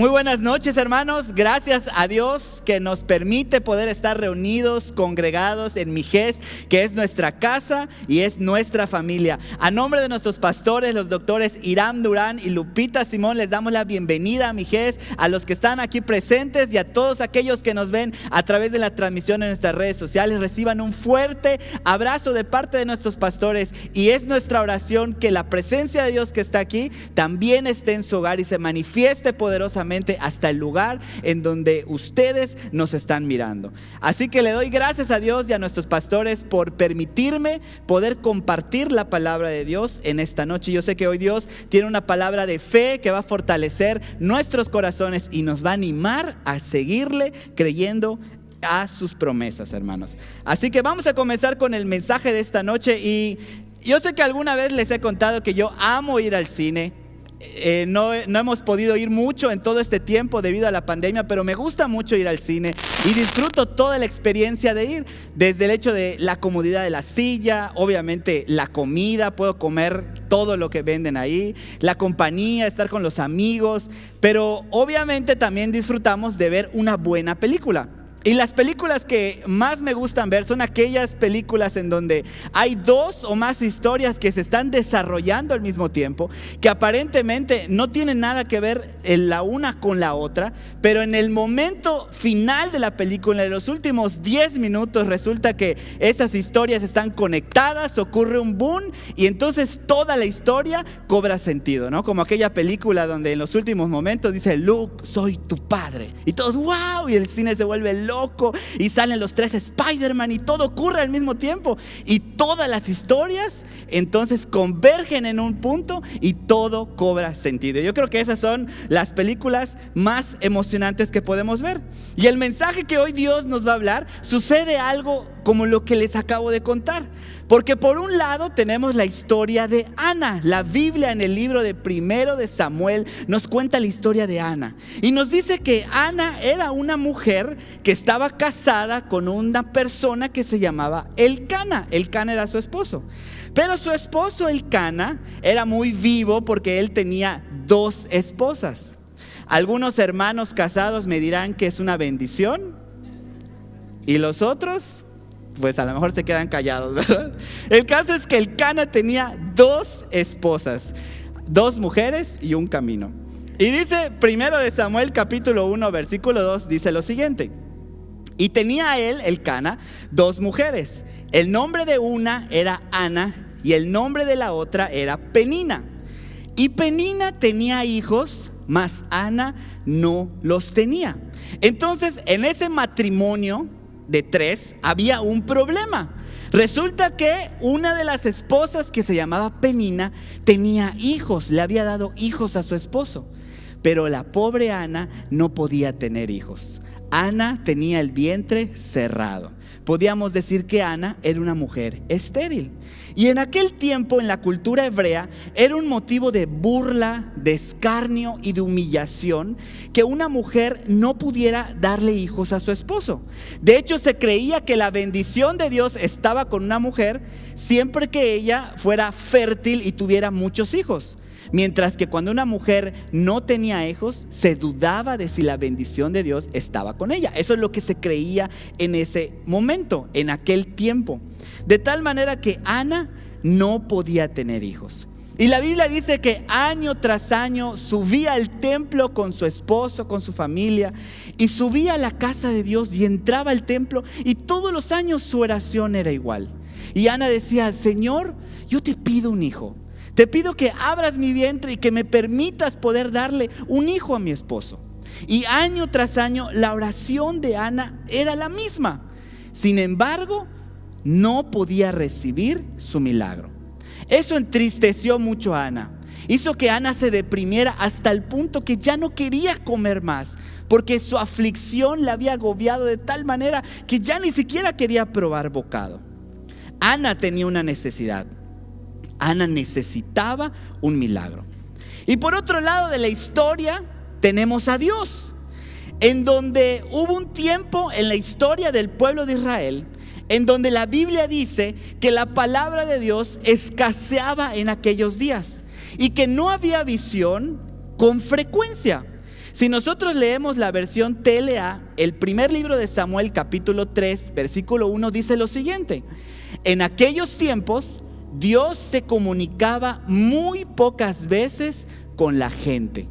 Muy buenas noches, hermanos. Gracias a Dios que nos permite poder estar reunidos, congregados en Mijés, que es nuestra casa y es nuestra familia. A nombre de nuestros pastores, los doctores Iram Durán y Lupita Simón, les damos la bienvenida a Mijés, a los que están aquí presentes y a todos aquellos que nos ven a través de la transmisión en nuestras redes sociales. Reciban un fuerte abrazo de parte de nuestros pastores, y es nuestra oración que la presencia de Dios que está aquí también esté en su hogar y se manifieste poderosamente hasta el lugar en donde ustedes nos están mirando. Así que le doy gracias a Dios y a nuestros pastores por permitirme poder compartir la palabra de Dios en esta noche. Yo sé que hoy Dios tiene una palabra de fe que va a fortalecer nuestros corazones y nos va a animar a seguirle creyendo a sus promesas, hermanos. Así que vamos a comenzar con el mensaje de esta noche. Y yo sé que alguna vez les he contado que yo amo ir al cine. No hemos podido ir mucho en todo este tiempo debido a la pandemia, pero me gusta mucho ir al cine y disfruto toda la experiencia de ir, desde el hecho de la comodidad de la silla, obviamente la comida, puedo comer todo lo que venden ahí, la compañía, estar con los amigos, pero obviamente también disfrutamos de ver una buena película. Y las películas que más me gustan ver son aquellas películas en donde hay dos o más historias que se están desarrollando al mismo tiempo, que aparentemente no tienen nada que ver la una con la otra, pero en el momento final de la película, en los últimos 10 minutos, resulta que esas historias están conectadas, ocurre un boom y entonces toda la historia cobra sentido, ¿no? Como aquella película donde en los últimos momentos dice: Luke, soy tu padre, y todos wow, y el cine se vuelve loco y salen los 3 Spider-Man y todo ocurre al mismo tiempo y todas las historias entonces convergen en un punto y todo cobra sentido. Yo creo que esas son las películas más emocionantes que podemos ver. Y el mensaje que hoy Dios nos va a hablar, sucede algo como lo que les acabo de contar. Porque por un lado tenemos la historia de Ana. La Biblia en el libro de 1 de Samuel nos cuenta la historia de Ana. Y nos dice que Ana era una mujer que estaba casada con una persona que se llamaba Elcana. Elcana era su esposo. Pero su esposo Elcana era muy vivo porque él tenía 2 esposas. Algunos hermanos casados me dirán que es una bendición. ¿Y los otros? Pues a lo mejor se quedan callados, ¿verdad? El caso es que Elcana tenía 2 esposas, 2 mujeres y un camino. Y dice 1 de Samuel capítulo 1 versículo 2, dice lo siguiente: y tenía él, Elcana, 2 mujeres. El nombre de una era Ana y el nombre de la otra era Penina. Y Penina tenía hijos, mas Ana no los tenía. Entonces en ese matrimonio de 3 había un problema. Resulta que una de las esposas, que se llamaba Penina, tenía hijos, le había dado hijos a su esposo, pero la pobre Ana no podía tener hijos. Ana tenía el vientre cerrado. Podíamos decir que Ana era una mujer estéril. Y en aquel tiempo, en la cultura hebrea, era un motivo de burla, de escarnio y de humillación que una mujer no pudiera darle hijos a su esposo. De hecho, se creía que la bendición de Dios estaba con una mujer siempre que ella fuera fértil y tuviera muchos hijos. Mientras que cuando una mujer no tenía hijos, se dudaba de si la bendición de Dios estaba con ella. Eso es lo que se creía en ese momento, en aquel tiempo. De tal manera que Ana no podía tener hijos. Y la Biblia dice que año tras año subía al templo con su esposo, con su familia, y subía a la casa de Dios y entraba al templo, y todos los años su oración era igual. Y Ana decía: Señor, yo te pido un hijo. Te pido que abras mi vientre y que me permitas poder darle un hijo a mi esposo. Y año tras año la oración de Ana era la misma. Sin embargo, no podía recibir su milagro. Eso entristeció mucho a Ana. Hizo que Ana se deprimiera hasta el punto que ya no quería comer más, porque su aflicción la había agobiado de tal manera que ya ni siquiera quería probar bocado. Ana tenía una necesidad. Ana necesitaba un milagro. Y por otro lado de la historia tenemos a Dios, en donde hubo un tiempo en la historia del pueblo de Israel en donde la Biblia dice que la palabra de Dios escaseaba en aquellos días y que no había visión con frecuencia. Si nosotros leemos la versión TLA, el primer libro de Samuel, capítulo 3, versículo 1, dice lo siguiente: en aquellos tiempos, Dios se comunicaba muy pocas veces con la gente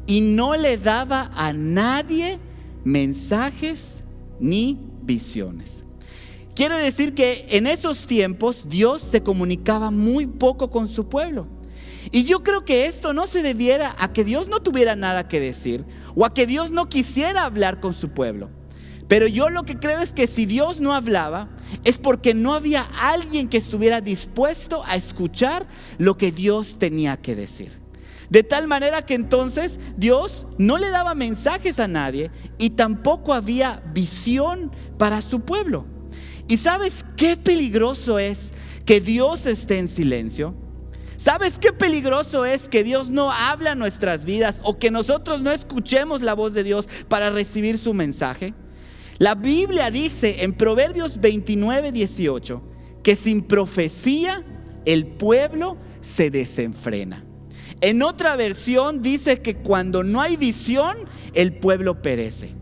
y no le daba a nadie mensajes ni visiones. Quiere decir que en esos tiempos Dios se comunicaba muy poco con su pueblo. Y yo creo que esto no se debiera a que Dios no tuviera nada que decir o a que Dios no quisiera hablar con su pueblo. Pero yo lo que creo es que si Dios no hablaba, es porque no había alguien que estuviera dispuesto a escuchar lo que Dios tenía que decir. De tal manera que entonces Dios no le daba mensajes a nadie y tampoco había visión para su pueblo. ¿Y sabes qué peligroso es que Dios esté en silencio? ¿Sabes qué peligroso es que Dios no habla en nuestras vidas o que nosotros no escuchemos la voz de Dios para recibir su mensaje? La Biblia dice en Proverbios 29:18 que sin profecía el pueblo se desenfrena. En otra versión dice que cuando no hay visión el pueblo perece.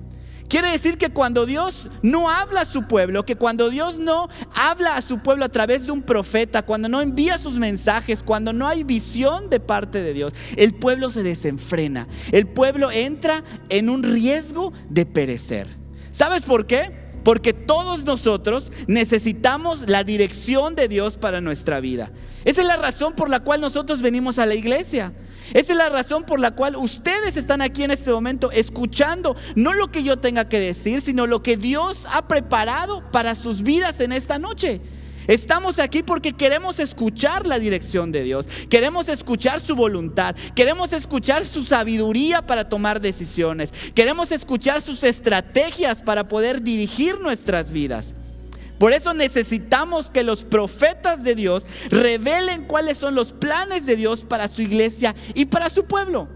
Quiere decir que cuando Dios no habla a su pueblo, que cuando Dios no habla a su pueblo a través de un profeta, cuando no envía sus mensajes, cuando no hay visión de parte de Dios, el pueblo se desenfrena. El pueblo entra en un riesgo de perecer. ¿Sabes por qué? Porque todos nosotros necesitamos la dirección de Dios para nuestra vida. Esa es la razón por la cual nosotros venimos a la iglesia. Esa es la razón por la cual ustedes están aquí en este momento escuchando no lo que yo tenga que decir, sino lo que Dios ha preparado para sus vidas en esta noche. Estamos aquí porque queremos escuchar la dirección de Dios, queremos escuchar su voluntad, queremos escuchar su sabiduría para tomar decisiones, queremos escuchar sus estrategias para poder dirigir nuestras vidas. Por eso necesitamos que los profetas de Dios revelen cuáles son los planes de Dios para su iglesia y para su pueblo.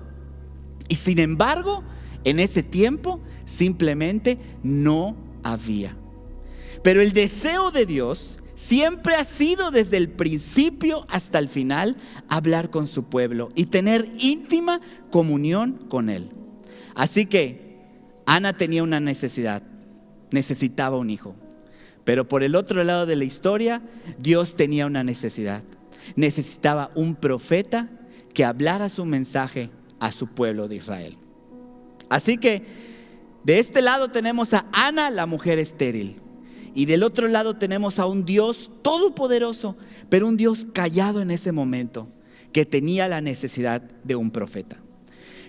Y sin embargo, en ese tiempo simplemente no había. Pero el deseo de Dios siempre ha sido desde el principio hasta el final hablar con su pueblo y tener íntima comunión con él. Así que Ana tenía una necesidad, necesitaba un hijo. Pero por el otro lado de la historia, Dios tenía una necesidad. Necesitaba un profeta que hablara su mensaje a su pueblo de Israel. Así que de este lado tenemos a Ana, la mujer estéril. Y del otro lado tenemos a un Dios todopoderoso, pero un Dios callado en ese momento, que tenía la necesidad de un profeta.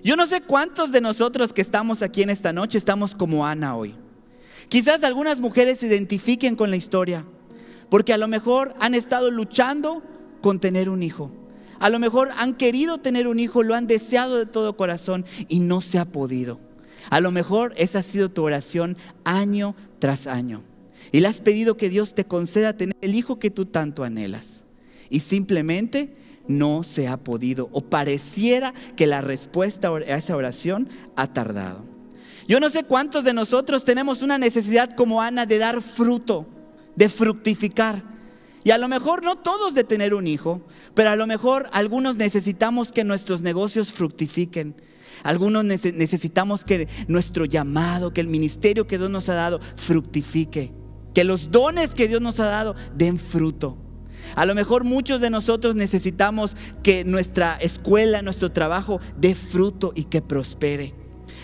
Yo no sé cuántos de nosotros que estamos aquí en esta noche estamos como Ana hoy. Quizás algunas mujeres se identifiquen con la historia, porque a lo mejor han estado luchando con tener un hijo. A lo mejor han querido tener un hijo, lo han deseado de todo corazón y no se ha podido. A lo mejor esa ha sido tu oración año tras año. Y le has pedido que Dios te conceda tener el hijo que tú tanto anhelas. Y simplemente no se ha podido. O pareciera que la respuesta a esa oración ha tardado. Yo no sé cuántos de nosotros tenemos una necesidad como Ana de dar fruto, de fructificar. Y a lo mejor no todos de tener un hijo, pero a lo mejor algunos necesitamos que nuestros negocios fructifiquen. Algunos necesitamos que nuestro llamado, que el ministerio que Dios nos ha dado fructifique. Que los dones que Dios nos ha dado den fruto. A lo mejor muchos de nosotros necesitamos que nuestra escuela, nuestro trabajo dé fruto y que prospere.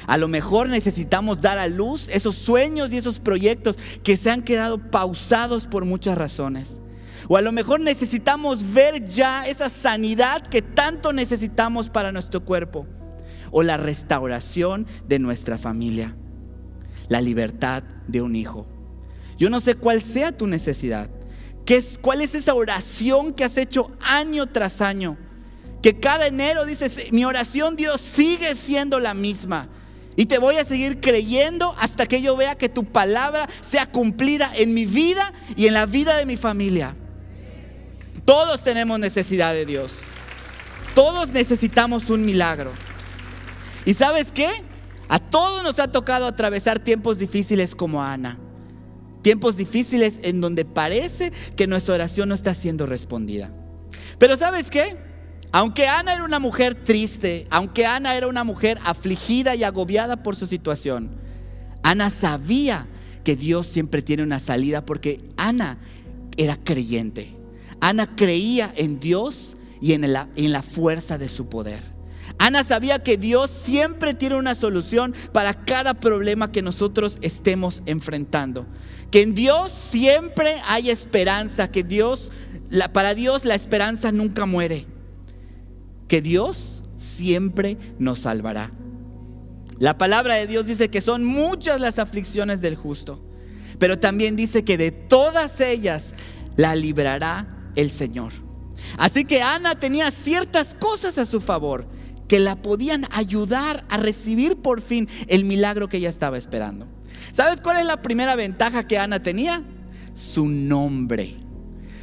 A lo mejor necesitamos dar a luz esos sueños y esos proyectos que se han quedado pausados por muchas razones. O a lo mejor necesitamos ver ya esa sanidad que tanto necesitamos para nuestro cuerpo. O la restauración de nuestra familia. La libertad de un hijo. Yo no sé cuál sea tu necesidad. ¿Cuál es esa oración que has hecho año tras año? Que cada enero dices, mi oración, Dios, sigue siendo la misma. Y te voy a seguir creyendo hasta que yo vea que tu palabra sea cumplida en mi vida y en la vida de mi familia. Todos tenemos necesidad de Dios. Todos necesitamos un milagro. ¿Y sabes qué? A todos nos ha tocado atravesar tiempos difíciles como a Ana. Tiempos difíciles en donde parece que nuestra oración no está siendo respondida. Pero ¿sabes qué? Aunque Ana era una mujer triste, aunque Ana era una mujer afligida y agobiada por su situación, Ana sabía que Dios siempre tiene una salida, porque Ana era creyente. Ana creía en Dios y en la fuerza de su poder. Ana sabía que Dios siempre tiene una solución para cada problema que nosotros estemos enfrentando. Que en Dios siempre hay esperanza, que para Dios la esperanza nunca muere. Que Dios siempre nos salvará. La palabra de Dios dice que son muchas las aflicciones del justo, pero también dice que de todas ellas la librará el Señor. Así que Ana tenía ciertas cosas a su favor que la podían ayudar a recibir por fin el milagro que ella estaba esperando. ¿Sabes cuál es la primera ventaja que Ana tenía? Su nombre.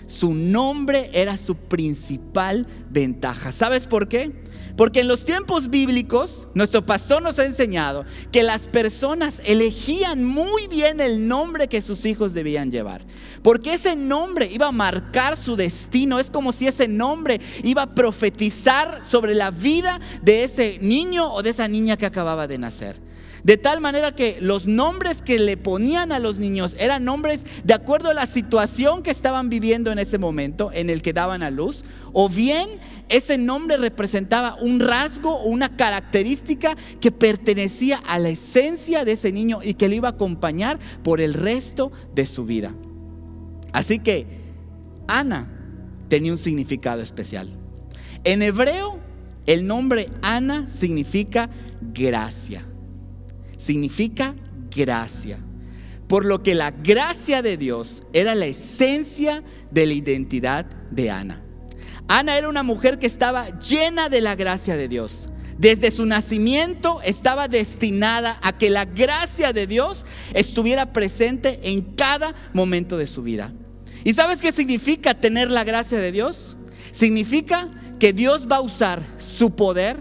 Su nombre era su principal ventaja. ¿Sabes por qué? Porque en los tiempos bíblicos, nuestro pastor nos ha enseñado que las personas elegían muy bien el nombre que sus hijos debían llevar, porque ese nombre iba a marcar su destino. Es como si ese nombre iba a profetizar sobre la vida de ese niño o de esa niña que acababa de nacer. De tal manera que los nombres que le ponían a los niños eran nombres de acuerdo a la situación que estaban viviendo en ese momento en el que daban a luz, o bien ese nombre representaba un rasgo o una característica que pertenecía a la esencia de ese niño y que le iba a acompañar por el resto de su vida. Así que Ana tenía un significado especial. En hebreo, el nombre Ana significa gracia. Significa gracia. Por lo que la gracia de Dios era la esencia de la identidad de Ana. Ana era una mujer que estaba llena de la gracia de Dios. Desde su nacimiento estaba destinada a que la gracia de Dios estuviera presente en cada momento de su vida. ¿Y sabes qué significa tener la gracia de Dios? Significa que Dios va a usar su poder,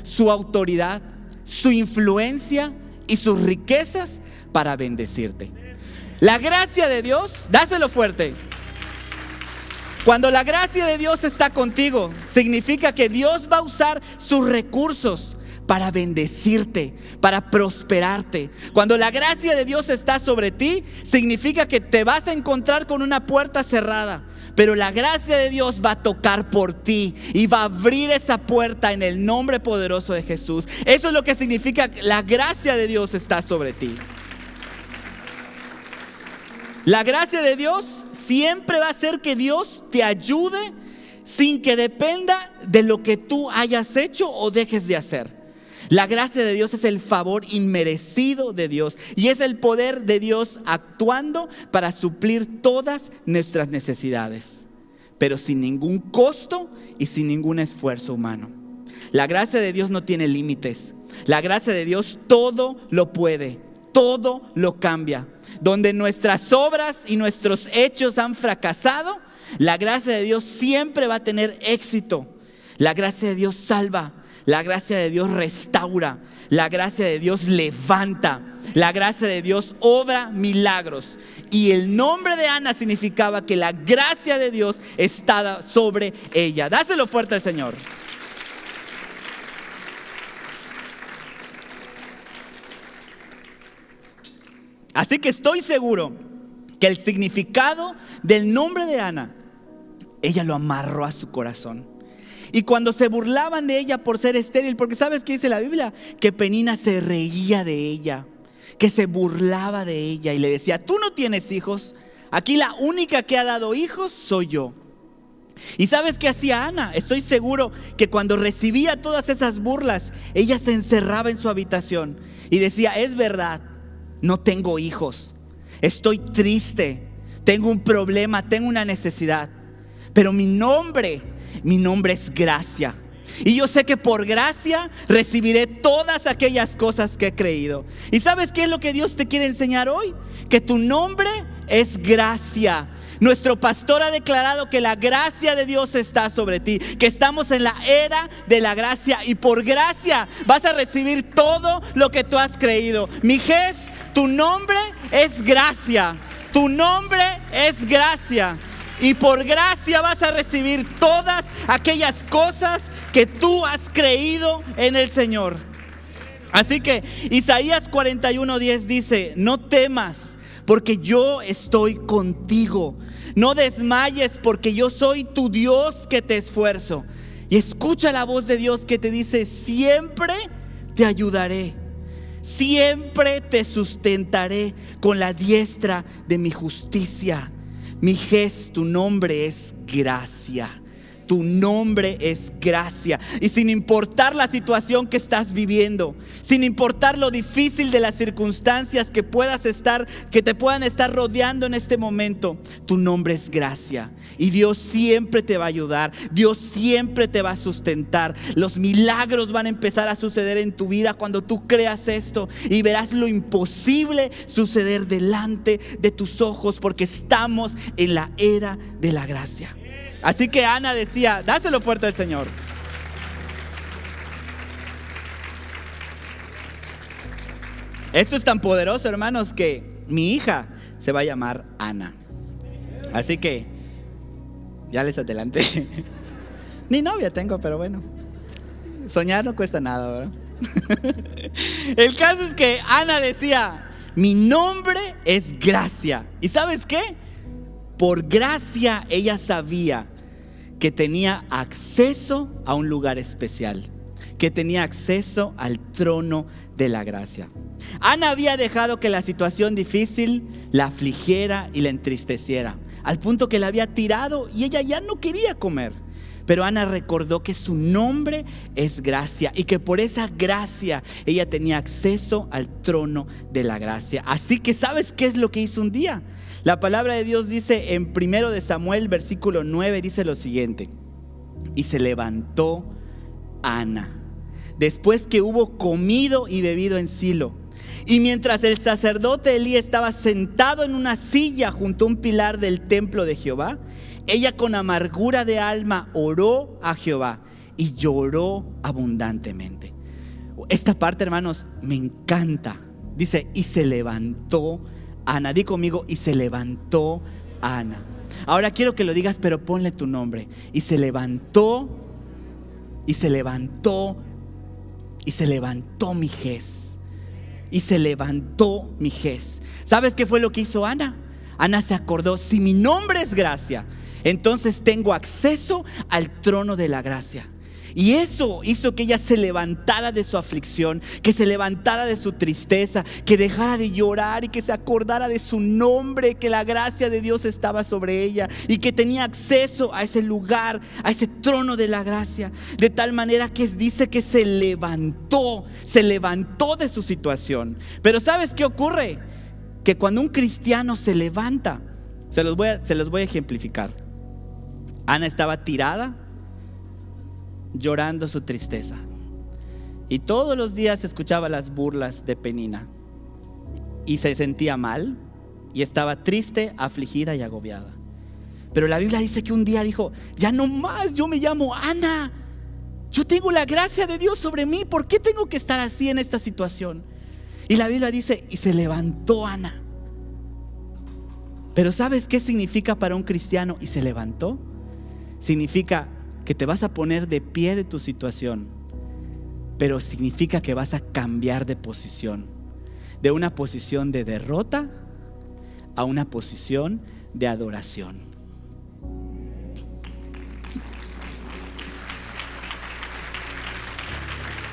su autoridad, su influencia y sus riquezas para bendecirte. La gracia de Dios, dáselo fuerte. Cuando la gracia de Dios está contigo, significa que Dios va a usar sus recursos para bendecirte, para prosperarte. Cuando la gracia de Dios está sobre ti, significa que te vas a encontrar con una puerta cerrada, pero la gracia de Dios va a tocar por ti y va a abrir esa puerta en el nombre poderoso de Jesús. Eso es lo que significa que la gracia de Dios está sobre ti. La gracia de Dios siempre va a hacer que Dios te ayude sin que dependa de lo que tú hayas hecho o dejes de hacer. La gracia de Dios es el favor inmerecido de Dios y es el poder de Dios actuando para suplir todas nuestras necesidades, pero sin ningún costo y sin ningún esfuerzo humano. La gracia de Dios no tiene límites. La gracia de Dios todo lo puede, todo lo cambia. Donde nuestras obras y nuestros hechos han fracasado, la gracia de Dios siempre va a tener éxito. La gracia de Dios salva. La gracia de Dios restaura. La gracia de Dios levanta. La gracia de Dios obra milagros. Y el nombre de Ana significaba que la gracia de Dios estaba sobre ella. Dáselo fuerte al Señor. Así que estoy seguro que el significado del nombre de Ana, ella lo amarró a su corazón. Y cuando se burlaban de ella por ser estéril, porque ¿sabes qué dice la Biblia? Que Penina se reía de ella, que se burlaba de ella y le decía: tú no tienes hijos, aquí la única que ha dado hijos soy yo. ¿Y sabes qué hacía Ana? Estoy seguro que cuando recibía todas esas burlas, ella se encerraba en su habitación y decía: es verdad, no tengo hijos, estoy triste, tengo un problema, tengo una necesidad, pero mi nombre es gracia. Y yo sé que por gracia recibiré todas aquellas cosas que he creído. ¿Y sabes qué es lo que Dios te quiere enseñar hoy? Que tu nombre es gracia. Nuestro pastor ha declarado que la gracia de Dios está sobre ti, que estamos en la era de la gracia y por gracia vas a recibir todo lo que tú has creído. Mijés, tu nombre es gracia. Tu nombre es gracia. Y por gracia vas a recibir todas aquellas cosas que tú has creído en el Señor. Así que Isaías 41:10 dice: no temas, porque yo estoy contigo. No desmayes, porque yo soy tu Dios que te esfuerzo. Y escucha la voz de Dios que te dice: siempre te ayudaré, siempre te sustentaré con la diestra de mi justicia. Mijés, tu nombre es gracia. Tu nombre es gracia. Y sin importar la situación que estás viviendo, sin importar lo difícil de las circunstancias que te puedan estar rodeando en este momento, tu nombre es gracia. Y Dios siempre te va a ayudar. Dios siempre te va a sustentar. Los milagros van a empezar a suceder en tu vida cuando tú creas esto, y verás lo imposible suceder delante de tus ojos, porque estamos en la era de la gracia. Así que Ana decía: dáselo fuerte al Señor. Esto es tan poderoso, hermanos, que mi hija se va a llamar Ana. Así que ya les adelanté. Ni novia tengo, pero bueno, soñar no cuesta nada, ¿verdad? El caso es que Ana decía: mi nombre es gracia. ¿Y sabes qué? Por gracia ella sabía que tenía acceso a un lugar especial, que tenía acceso al trono de la gracia. Ana había dejado que la situación difícil la afligiera y la entristeciera, al punto que la había tirado y ella ya no quería comer. Pero Ana recordó que su nombre es gracia, y que por esa gracia ella tenía acceso al trono de la gracia. Así que ¿sabes qué es lo que hizo un día? La palabra de Dios dice en 1 de Samuel, versículo 9, dice lo siguiente: y se levantó Ana, después que hubo comido y bebido en Silo. Y mientras el sacerdote Elí estaba sentado en una silla junto a un pilar del templo de Jehová, ella con amargura de alma oró a Jehová y lloró abundantemente. Esta parte, hermanos, me encanta. Dice: y se levantó Ana. Di conmigo: y se levantó Ana. Ahora quiero que lo digas, pero ponle tu nombre. Y se levantó, y se levantó, y se levantó Mijés. Y se levantó Mijés. ¿Sabes qué fue lo que hizo Ana? Ana se acordó: si mi nombre es gracia, entonces tengo acceso al trono de la gracia. Y eso hizo que ella se levantara de su aflicción, que se levantara de su tristeza, que dejara de llorar y que se acordara de su nombre, que la gracia de Dios estaba sobre ella y que tenía acceso a ese lugar, a ese trono de la gracia. De tal manera que dice que se levantó de su situación. Pero ¿sabes qué ocurre? Que cuando un cristiano se levanta, se los voy a ejemplificar. Ana estaba tirada, llorando su tristeza, y todos los días escuchaba las burlas de Penina y se sentía mal y estaba triste, afligida y agobiada. Pero la Biblia dice que un día dijo: ya no más, yo me llamo Ana, yo tengo la gracia de Dios sobre mí, ¿por qué tengo que estar así en esta situación? Y la Biblia dice: y se levantó Ana. Pero ¿sabes qué significa para un cristiano y se levantó? Significa que te vas a poner de pie de tu situación, pero significa que vas a cambiar de posición, de una posición de derrota a una posición de adoración.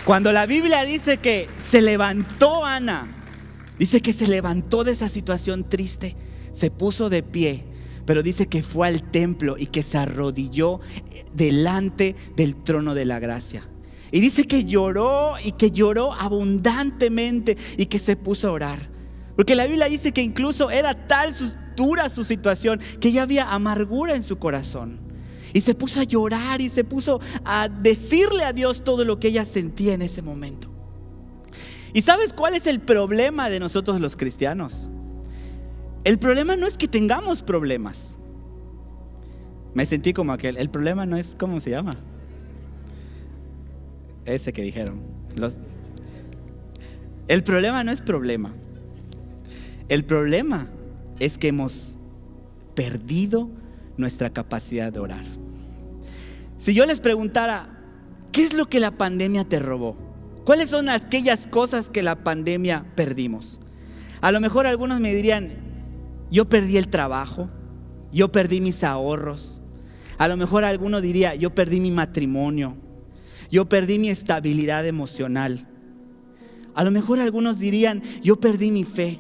Cuando la Biblia dice que se levantó Ana, dice que se levantó de esa situación triste, se puso de pie. Pero dice que fue al templo y que se arrodilló delante del trono de la gracia. Y dice que lloró, y que lloró abundantemente, y que se puso a orar. Porque la Biblia dice que incluso era tal dura su situación que ya había amargura en su corazón. Y se puso a llorar y se puso a decirle a Dios todo lo que ella sentía en ese momento. ¿Y sabes cuál es el problema de nosotros los cristianos? El problema no es que tengamos problemas. Me sentí como aquel. El problema no es, ¿cómo se llama? Ese que dijeron. El problema no es problema. El problema es que hemos perdido nuestra capacidad de orar. Si yo les preguntara, ¿qué es lo que la pandemia te robó? ¿Cuáles son aquellas cosas que la pandemia perdimos? A lo mejor algunos me dirían, yo perdí el trabajo, yo perdí mis ahorros. A lo mejor alguno diría, yo perdí mi matrimonio, yo perdí mi estabilidad emocional. A lo mejor algunos dirían, yo perdí mi fe,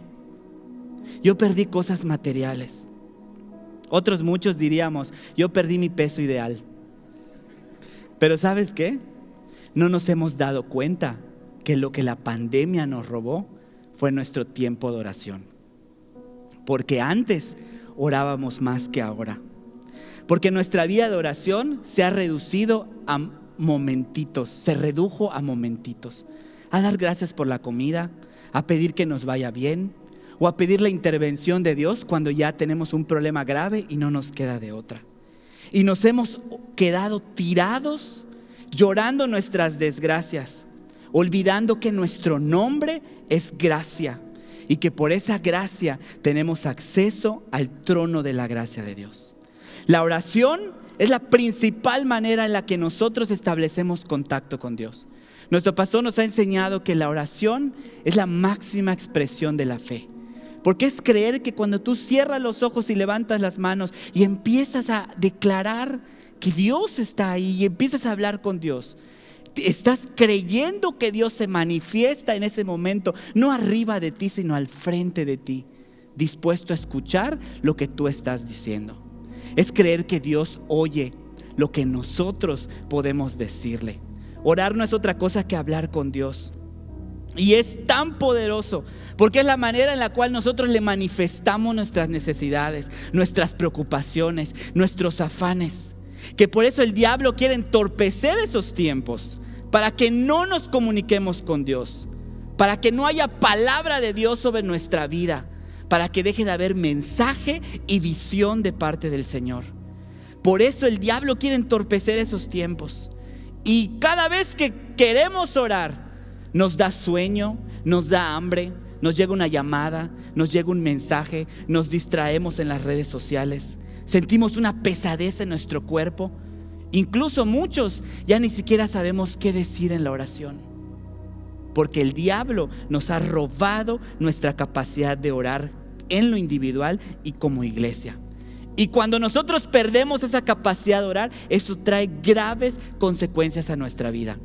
yo perdí cosas materiales. Otros muchos diríamos, yo perdí mi peso ideal. Pero ¿sabes qué? No nos hemos dado cuenta que lo que la pandemia nos robó fue nuestro tiempo de oración. Porque antes orábamos más que ahora. Porque nuestra vida de oración se ha reducido a momentitos, se redujo a momentitos. A dar gracias por la comida, a pedir que nos vaya bien, o a pedir la intervención de Dios cuando ya tenemos un problema grave y no nos queda de otra. Y nos hemos quedado tirados, llorando nuestras desgracias, olvidando que nuestro nombre es gracia y que por esa gracia tenemos acceso al trono de la gracia de Dios. La oración es la principal manera en la que nosotros establecemos contacto con Dios. Nuestro pastor nos ha enseñado que la oración es la máxima expresión de la fe. Porque es creer que cuando tú cierras los ojos y levantas las manos y empiezas a declarar que Dios está ahí y empiezas a hablar con Dios, estás creyendo que Dios se manifiesta en ese momento, no arriba de ti, sino al frente de ti, dispuesto a escuchar lo que tú estás diciendo. Es creer que Dios oye lo que nosotros podemos decirle. Orar no es otra cosa que hablar con Dios. Y es tan poderoso porque es la manera en la cual nosotros le manifestamos nuestras necesidades, nuestras preocupaciones, nuestros afanes. Que por eso el diablo quiere entorpecer esos tiempos, para que no nos comuniquemos con Dios, para que no haya palabra de Dios sobre nuestra vida, para que deje de haber mensaje y visión de parte del Señor. Por eso el diablo quiere entorpecer esos tiempos. Y cada vez que queremos orar, nos da sueño, nos da hambre, nos llega una llamada, nos llega un mensaje, nos distraemos en las redes sociales, sentimos una pesadez en nuestro cuerpo. Incluso muchos ya ni siquiera sabemos qué decir en la oración, porque el diablo nos ha robado nuestra capacidad de orar en lo individual y como iglesia. Y cuando nosotros perdemos esa capacidad de orar, eso trae graves consecuencias a nuestra vida.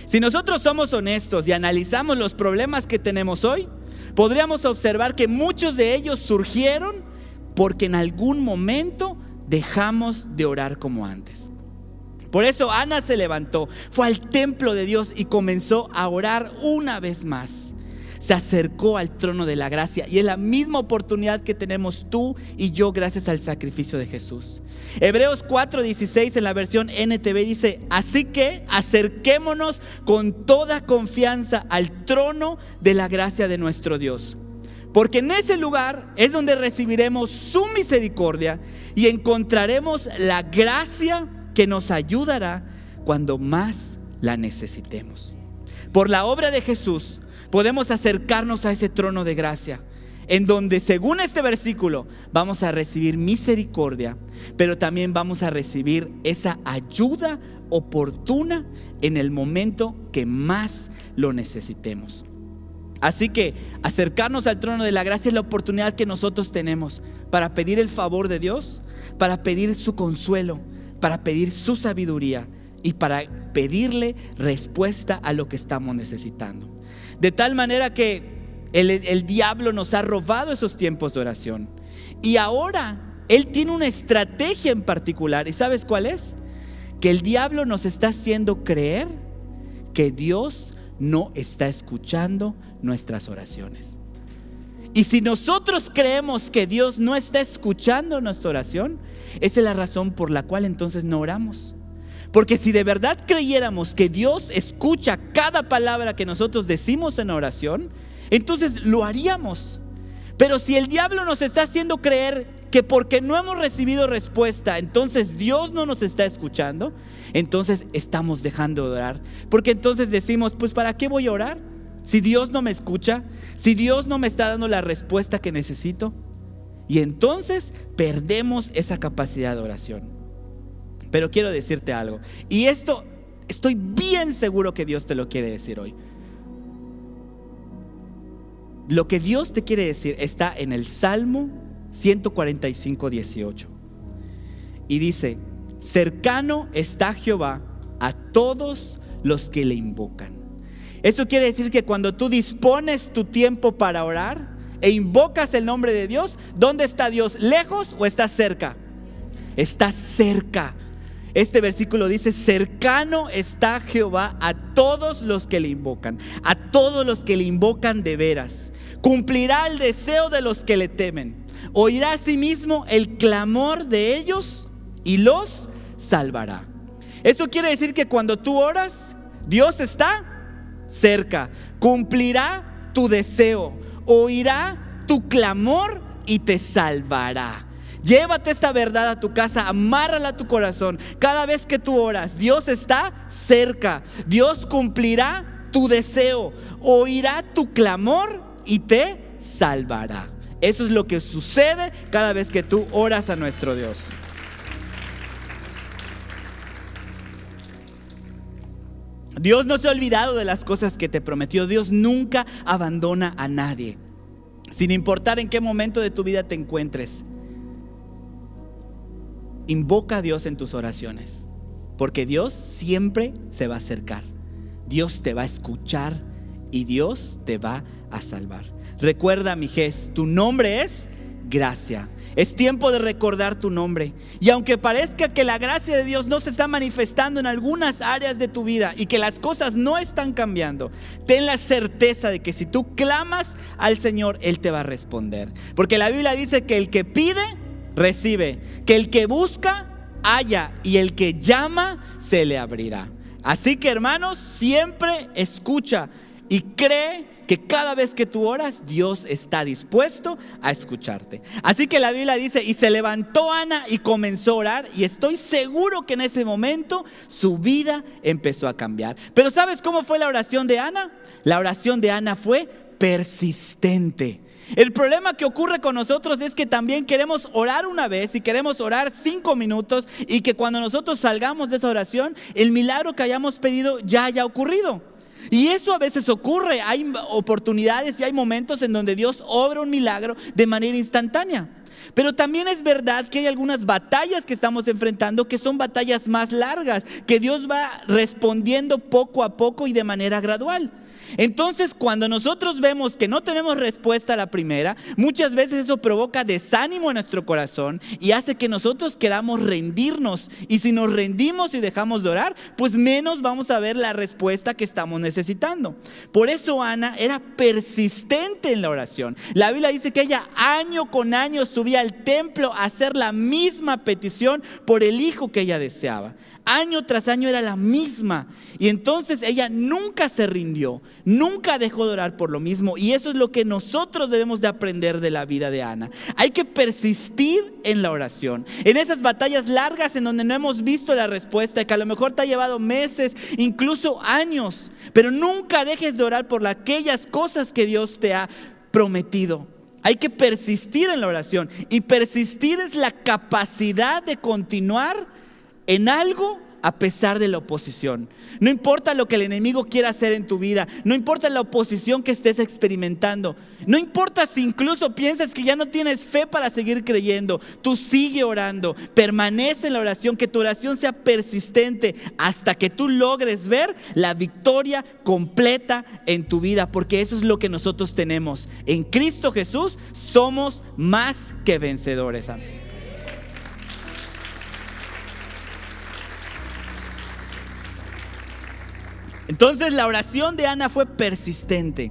Si nosotros somos honestos y analizamos los problemas que tenemos hoy, podríamos observar que muchos de ellos surgieron porque en algún momento dejamos de orar como antes. Por eso Ana se levantó, fue al templo de Dios y comenzó a orar una vez más. Se acercó al trono de la gracia y es la misma oportunidad que tenemos tú y yo gracias al sacrificio de Jesús. Hebreos 4:16 en la versión NTV dice: así que acerquémonos con toda confianza al trono de la gracia de nuestro Dios, porque en ese lugar es donde recibiremos su misericordia y encontraremos la gracia que nos ayudará cuando más la necesitemos. Por la obra de Jesús podemos acercarnos a ese trono de gracia, en donde según este versículo vamos a recibir misericordia, pero también vamos a recibir esa ayuda oportuna en el momento que más lo necesitemos. Así que acercarnos al trono de la gracia es la oportunidad que nosotros tenemos para pedir el favor de Dios, para pedir su consuelo, para pedir su sabiduría y para pedirle respuesta a lo que estamos necesitando. De tal manera que el diablo nos ha robado esos tiempos de oración. Y ahora él tiene una estrategia en particular. ¿Y sabes cuál es? Que el diablo nos está haciendo creer que Dios no está escuchando nuestras oraciones. Y si nosotros creemos que Dios no está escuchando nuestra oración, esa es la razón por la cual entonces no oramos. Porque si de verdad creyéramos que Dios escucha cada palabra que nosotros decimos en oración, entonces lo haríamos. Pero si el diablo nos está haciendo creer que porque no hemos recibido respuesta, entonces Dios no nos está escuchando, entonces estamos dejando de orar. Porque entonces decimos, pues ¿para qué voy a orar? Si Dios no me escucha, si Dios no me está dando la respuesta que necesito. y entonces perdemos esa capacidad de oración. Pero quiero decirte algo, y esto estoy bien seguro que Dios te lo quiere decir hoy. Lo que Dios te quiere decir está en el Salmo 145:18. Y dice: cercano está Jehová a todos los que le invocan. Eso quiere decir que cuando tú dispones tu tiempo para orar e invocas el nombre de Dios, ¿dónde está Dios? ¿Lejos o está cerca? Está cerca. Este versículo dice: cercano está Jehová a todos los que le invocan, a todos los que le invocan de veras. Cumplirá el deseo de los que le temen. Oirá asimismo el clamor de ellos y los salvará. Eso quiere decir que cuando tú oras, Dios está cerca. Cumplirá tu deseo, oirá tu clamor y te salvará. Llévate esta verdad a tu casa, amárrala a tu corazón. Cada vez que tú oras, Dios está cerca. Dios cumplirá tu deseo, oirá tu clamor y te salvará. Eso es lo que sucede cada vez que tú oras a nuestro Dios. Dios no se ha olvidado de las cosas que te prometió. Dios nunca abandona a nadie, sin importar en qué momento de tu vida te encuentres. Invoca a Dios en tus oraciones, porque Dios siempre se va a acercar. Dios te va a escuchar y Dios te va a salvar. Recuerda, Mijés, tu nombre es gracia. Es tiempo de recordar tu nombre. Y aunque parezca que la gracia de Dios no se está manifestando en algunas áreas de tu vida y que las cosas no están cambiando, ten la certeza de que si tú clamas al Señor, Él te va a responder. Porque la Biblia dice que el que pide, recibe. Que el que busca, halla. Y el que llama, se le abrirá. Así que, hermanos, siempre escucha y cree que cada vez que tú oras, Dios está dispuesto a escucharte. Así que la Biblia dice: y se levantó Ana y comenzó a orar, y estoy seguro que en ese momento su vida empezó a cambiar. Pero ¿sabes cómo fue la oración de Ana? La oración de Ana fue persistente. El problema que ocurre con nosotros es que también queremos orar una vez y queremos orar 5 minutos, y que cuando nosotros salgamos de esa oración, el milagro que hayamos pedido ya haya ocurrido. Y eso a veces ocurre. Hay oportunidades y hay momentos en donde Dios obra un milagro de manera instantánea. Pero también es verdad que hay algunas batallas que estamos enfrentando que son batallas más largas, que Dios va respondiendo poco a poco y de manera gradual. Entonces, cuando nosotros vemos que no tenemos respuesta a la primera, muchas veces eso provoca desánimo en nuestro corazón y hace que nosotros queramos rendirnos. Y si nos rendimos y dejamos de orar, pues menos vamos a ver la respuesta que estamos necesitando. Por eso Ana era persistente en la oración. La Biblia dice que ella año con año subía al templo a hacer la misma petición por el hijo que ella deseaba. Año tras año era la misma. Y entonces ella nunca se rindió, nunca dejó de orar por lo mismo. Y eso es lo que nosotros debemos de aprender de la vida de Ana. Hay que persistir en la oración, en esas batallas largas en donde no hemos visto la respuesta, que a lo mejor te ha llevado meses, incluso años. Pero nunca dejes de orar por aquellas cosas que Dios te ha prometido. Hay que persistir en la oración. Y persistir es la capacidad de continuar en algo a pesar de la oposición. No importa lo que el enemigo quiera hacer en tu vida, no importa la oposición que estés experimentando, no importa si incluso piensas que ya no tienes fe para seguir creyendo, tú sigue orando, permanece en la oración, que tu oración sea persistente hasta que tú logres ver la victoria completa en tu vida, porque eso es lo que nosotros tenemos. En Cristo Jesús somos más que vencedores. Amén. Entonces la oración de Ana fue persistente,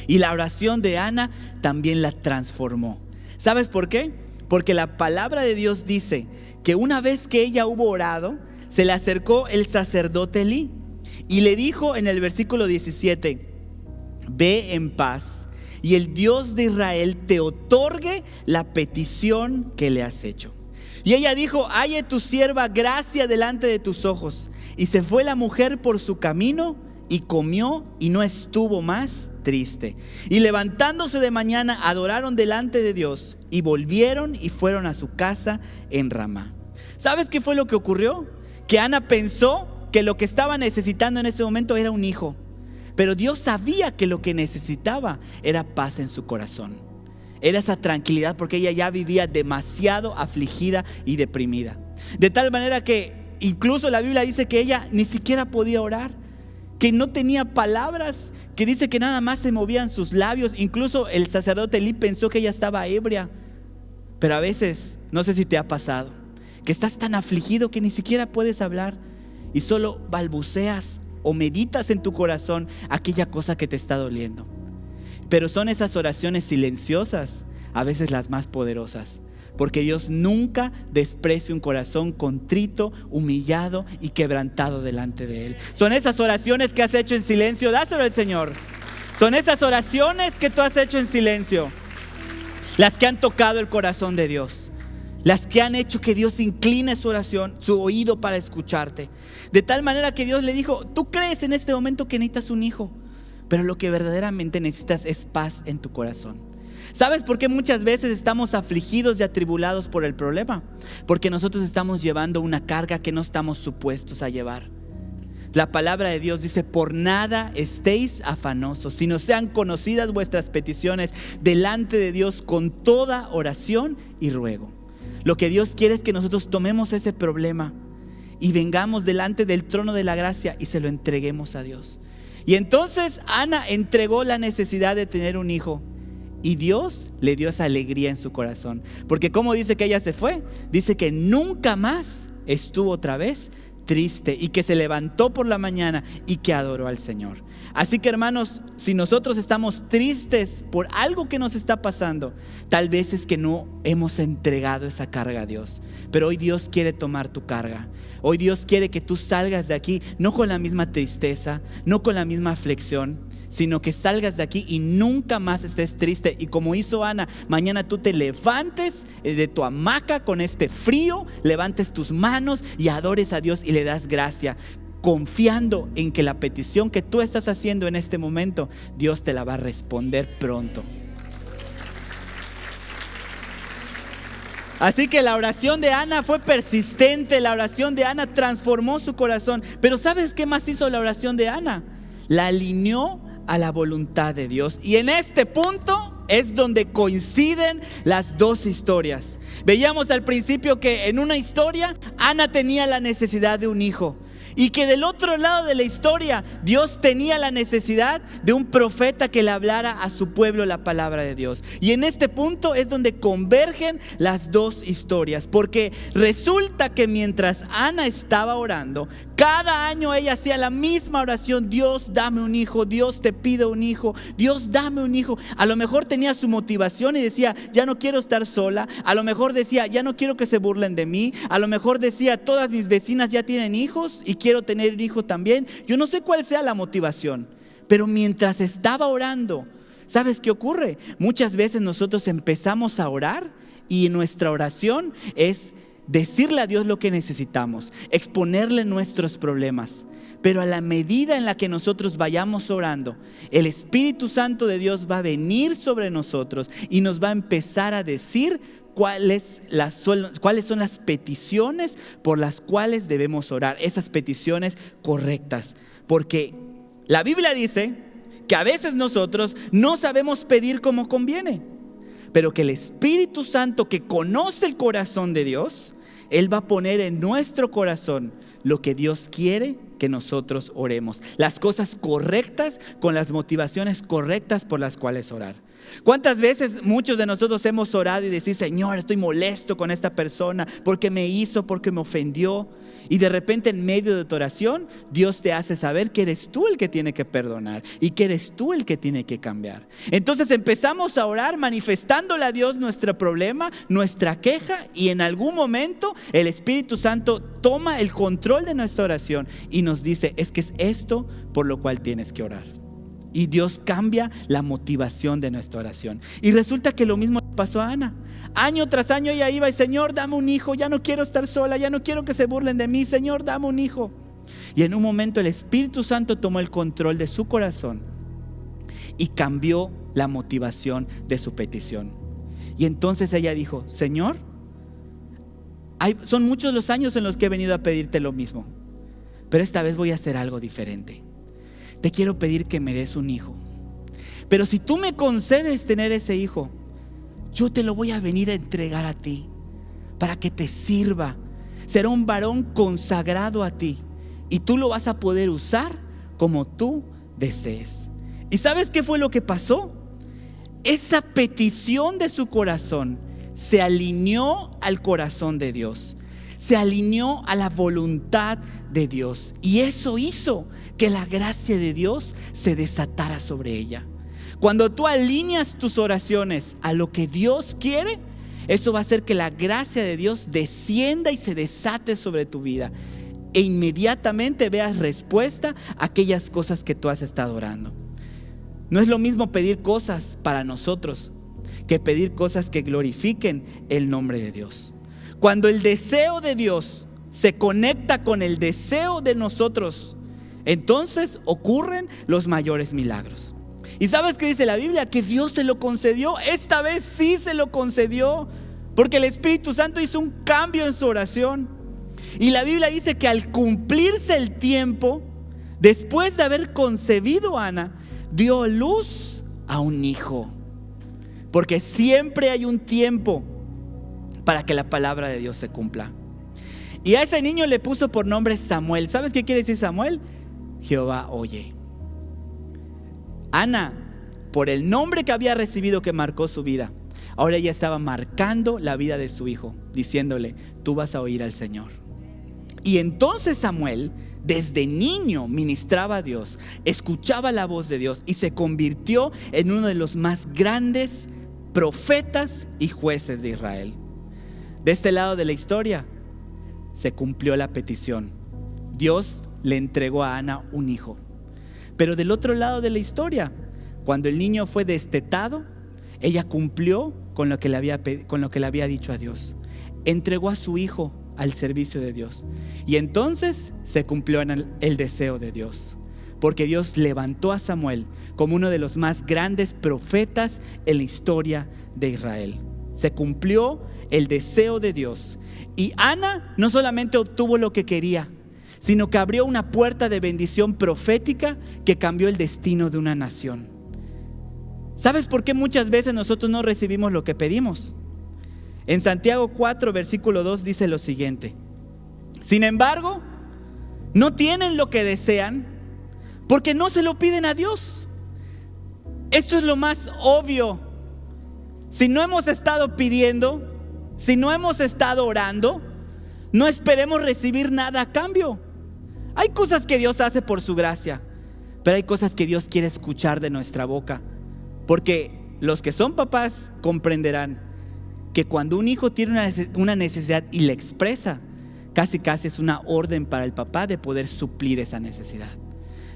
y la oración de Ana también la transformó. ¿Sabes por qué? Porque la palabra de Dios dice que una vez que ella hubo orado, se le acercó el sacerdote Elí y le dijo en el versículo 17: ve en paz, y el Dios de Israel te otorgue la petición que le has hecho. Y ella dijo: halle tu sierva gracia delante de tus ojos. Y se fue la mujer por su camino y comió y no estuvo más triste. Y levantándose de mañana adoraron delante de Dios y volvieron y fueron a su casa en Ramá. ¿Sabes qué fue lo que ocurrió? Que Ana pensó que lo que estaba necesitando en ese momento era un hijo, pero Dios sabía que lo que necesitaba era paz en su corazón. Era esa tranquilidad, porque ella ya vivía demasiado afligida y deprimida. De tal manera que incluso la Biblia dice que ella ni siquiera podía orar, que no tenía palabras, que dice que nada más se movían sus labios. Incluso el sacerdote Elí pensó que ella estaba ebria. Pero a veces, no sé si te ha pasado, que estás tan afligido que ni siquiera puedes hablar y solo balbuceas o meditas en tu corazón aquella cosa que te está doliendo. Pero son esas oraciones silenciosas a veces las más poderosas, porque Dios nunca desprecia un corazón contrito, humillado y quebrantado delante de Él. Son esas oraciones que has hecho en silencio, dáselo al Señor. Son esas oraciones que tú has hecho en silencio las que han tocado el corazón de Dios, las que han hecho que Dios incline su oración, su oído para escucharte. De tal manera que Dios le dijo: tú crees en este momento que necesitas un hijo, pero lo que verdaderamente necesitas es paz en tu corazón. ¿Sabes por qué muchas veces estamos afligidos y atribulados por el problema? Porque nosotros estamos llevando una carga que no estamos supuestos a llevar. La palabra de Dios dice: por nada estéis afanosos, sino sean conocidas vuestras peticiones delante de Dios con toda oración y ruego. Lo que Dios quiere es que nosotros tomemos ese problema y vengamos delante del trono de la gracia y se lo entreguemos a Dios. Y entonces Ana entregó la necesidad de tener un hijo, y Dios le dio esa alegría en su corazón. Porque ¿cómo dice que ella se fue? Dice que nunca más estuvo otra vez triste, y que se levantó por la mañana y que adoró al Señor. Así que, hermanos, si nosotros estamos tristes por algo que nos está pasando, tal vez es que no hemos entregado esa carga a Dios. Pero hoy Dios quiere tomar tu carga. Hoy Dios quiere que tú salgas de aquí no con la misma tristeza, no con la misma aflicción, sino que salgas de aquí y nunca más estés triste. Y como hizo Ana, mañana tú te levantes de tu hamaca con este frío, levantes tus manos y adores a Dios y le das gracia, confiando en que la petición que tú estás haciendo en este momento, Dios te la va a responder pronto. Así que la oración de Ana fue persistente, la oración de Ana transformó su corazón. Pero ¿sabes qué más hizo la oración de Ana? La alineó a la voluntad de Dios. Y en este punto es donde coinciden las dos historias. Veíamos al principio que en una historia Ana tenía la necesidad de un hijo, y que del otro lado de la historia Dios tenía la necesidad de un profeta que le hablara a su pueblo la palabra de Dios. Y en este punto es donde convergen las dos historias, porque resulta que mientras Ana estaba orando, cada año ella hacía la misma oración: Dios, dame un hijo, Dios, te pido un hijo, Dios, dame un hijo. A lo mejor tenía su motivación y decía: ya no quiero estar sola. A lo mejor decía: ya no quiero que se burlen de mí. A lo mejor decía: todas mis vecinas ya tienen hijos y quiero tener un hijo también. Yo no sé cuál sea la motivación, pero mientras estaba orando, ¿sabes qué ocurre? Muchas veces nosotros empezamos a orar y nuestra oración es decirle a Dios lo que necesitamos, exponerle nuestros problemas. Pero a la medida en la que nosotros vayamos orando, el Espíritu Santo de Dios va a venir sobre nosotros y nos va a empezar a decir cuáles son las peticiones por las cuales debemos orar, esas peticiones correctas. Porque la Biblia dice que a veces nosotros no sabemos pedir como conviene, pero que el Espíritu Santo, que conoce el corazón de Dios, Él va a poner en nuestro corazón lo que Dios quiere que nosotros oremos, las cosas correctas con las motivaciones correctas por las cuales orar. ¿Cuántas veces muchos de nosotros hemos orado y decir: Señor, estoy molesto con esta persona porque me hizo, porque me ofendió? Y de repente, en medio de tu oración, Dios te hace saber que eres tú el que tiene que perdonar y que eres tú el que tiene que cambiar. Entonces empezamos a orar manifestándole a Dios nuestro problema, nuestra queja, y en algún momento el Espíritu Santo toma el control de nuestra oración y nos dice: es que es esto por lo cual tienes que orar. Y Dios cambia la motivación de nuestra oración. Y resulta que lo mismo le pasó a Ana. Año tras año ella iba y: Señor, dame un hijo, ya no quiero estar sola, ya no quiero que se burlen de mí, Señor, dame un hijo. Y en un momento el Espíritu Santo tomó el control de su corazón y cambió la motivación de su petición. Y entonces ella dijo: Señor, son muchos los años en los que he venido a pedirte lo mismo, pero esta vez voy a hacer algo diferente. Te quiero pedir que me des un hijo, pero si tú me concedes tener ese hijo, yo te lo voy a venir a entregar a ti para que te sirva. Será un varón consagrado a ti y tú lo vas a poder usar como tú desees. ¿Y sabes qué fue lo que pasó? Esa petición de su corazón se alineó al corazón de Dios, se alineó a la voluntad de Dios, y eso hizo que la gracia de Dios se desatara sobre ella. Cuando tú alineas tus oraciones a lo que Dios quiere, eso va a hacer que la gracia de Dios descienda y se desate sobre tu vida, e inmediatamente veas respuesta a aquellas cosas que tú has estado orando. No es lo mismo pedir cosas para nosotros que pedir cosas que glorifiquen el nombre de Dios. Cuando el deseo de Dios se conecta con el deseo de nosotros, entonces ocurren los mayores milagros. ¿Y sabes qué dice la Biblia? Que Dios se lo concedió. Esta vez sí se lo concedió, porque el Espíritu Santo hizo un cambio en su oración. Y la Biblia dice que al cumplirse el tiempo, después de haber concebido a Ana, dio luz a un hijo. Porque siempre hay un tiempo para que la palabra de Dios se cumpla. Y a ese niño le puso por nombre Samuel. ¿Sabes qué quiere decir Samuel? Jehová oye. Ana, por el nombre que había recibido que marcó su vida, ahora ella estaba marcando la vida de su hijo, diciéndole: tú vas a oír al Señor. Y entonces Samuel, desde niño, ministraba a Dios, escuchaba la voz de Dios y se convirtió en uno de los más grandes profetas y jueces de Israel. De este lado de la historia se cumplió la petición. Dios le entregó a Ana un hijo. Pero del otro lado de la historia, cuando el niño fue destetado, ella cumplió con lo que le había dicho a Dios. Entregó a su hijo al servicio de Dios. Y entonces se cumplió en el deseo de Dios, porque Dios levantó a Samuel como uno de los más grandes profetas en la historia de Israel. Se cumplió el deseo de Dios. Y Ana no solamente obtuvo lo que quería, sino que abrió una puerta de bendición profética que cambió el destino de una nación. ¿Sabes por qué muchas veces nosotros no recibimos lo que pedimos? En Santiago 4, versículo 2 dice lo siguiente: sin embargo, no tienen lo que desean porque no se lo piden a Dios. Esto es lo más obvio. Si no hemos estado pidiendo, si no hemos estado orando, no esperemos recibir nada a cambio. Hay cosas que Dios hace por su gracia, pero hay cosas que Dios quiere escuchar de nuestra boca. Porque los que son papás comprenderán que cuando un hijo tiene una necesidad y la expresa, casi es una orden para el papá de poder suplir esa necesidad.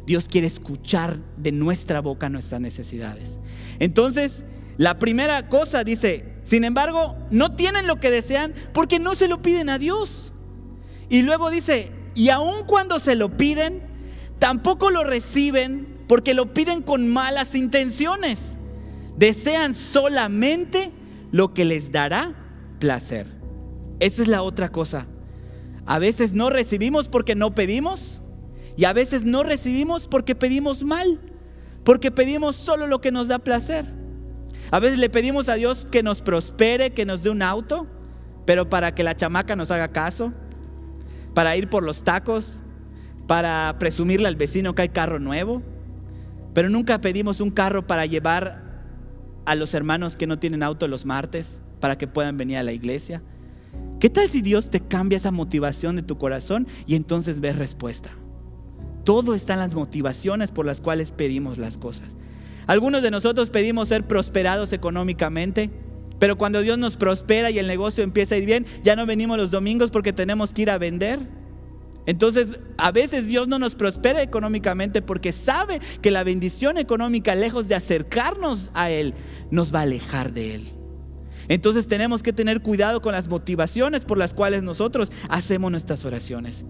Dios quiere escuchar de nuestra boca nuestras necesidades. Entonces, la primera cosa dice: sin embargo, no tienen lo que desean porque no se lo piden a Dios. Y luego dice: y aun cuando se lo piden, tampoco lo reciben porque lo piden con malas intenciones. Desean solamente lo que les dará placer. Esa es la otra cosa. A veces no recibimos porque no pedimos, y a veces no recibimos porque pedimos mal, porque pedimos solo lo que nos da placer. A veces le pedimos a Dios que nos prospere, que nos dé un auto, pero para que la chamaca nos haga caso, para ir por los tacos, para presumirle al vecino que hay carro nuevo. Pero nunca pedimos un carro para llevar a los hermanos que no tienen auto los martes, para que puedan venir a la iglesia. ¿Qué tal si Dios te cambia esa motivación de tu corazón y entonces ves respuesta? Todo está en las motivaciones por las cuales pedimos las cosas. Algunos de nosotros pedimos ser prosperados económicamente, pero cuando Dios nos prospera y el negocio empieza a ir bien, ya no venimos los domingos porque tenemos que ir a vender. Entonces, a veces Dios no nos prospera económicamente porque sabe que la bendición económica, lejos de acercarnos a Él, nos va a alejar de Él. Entonces tenemos que tener cuidado con las motivaciones por las cuales nosotros hacemos nuestras oraciones.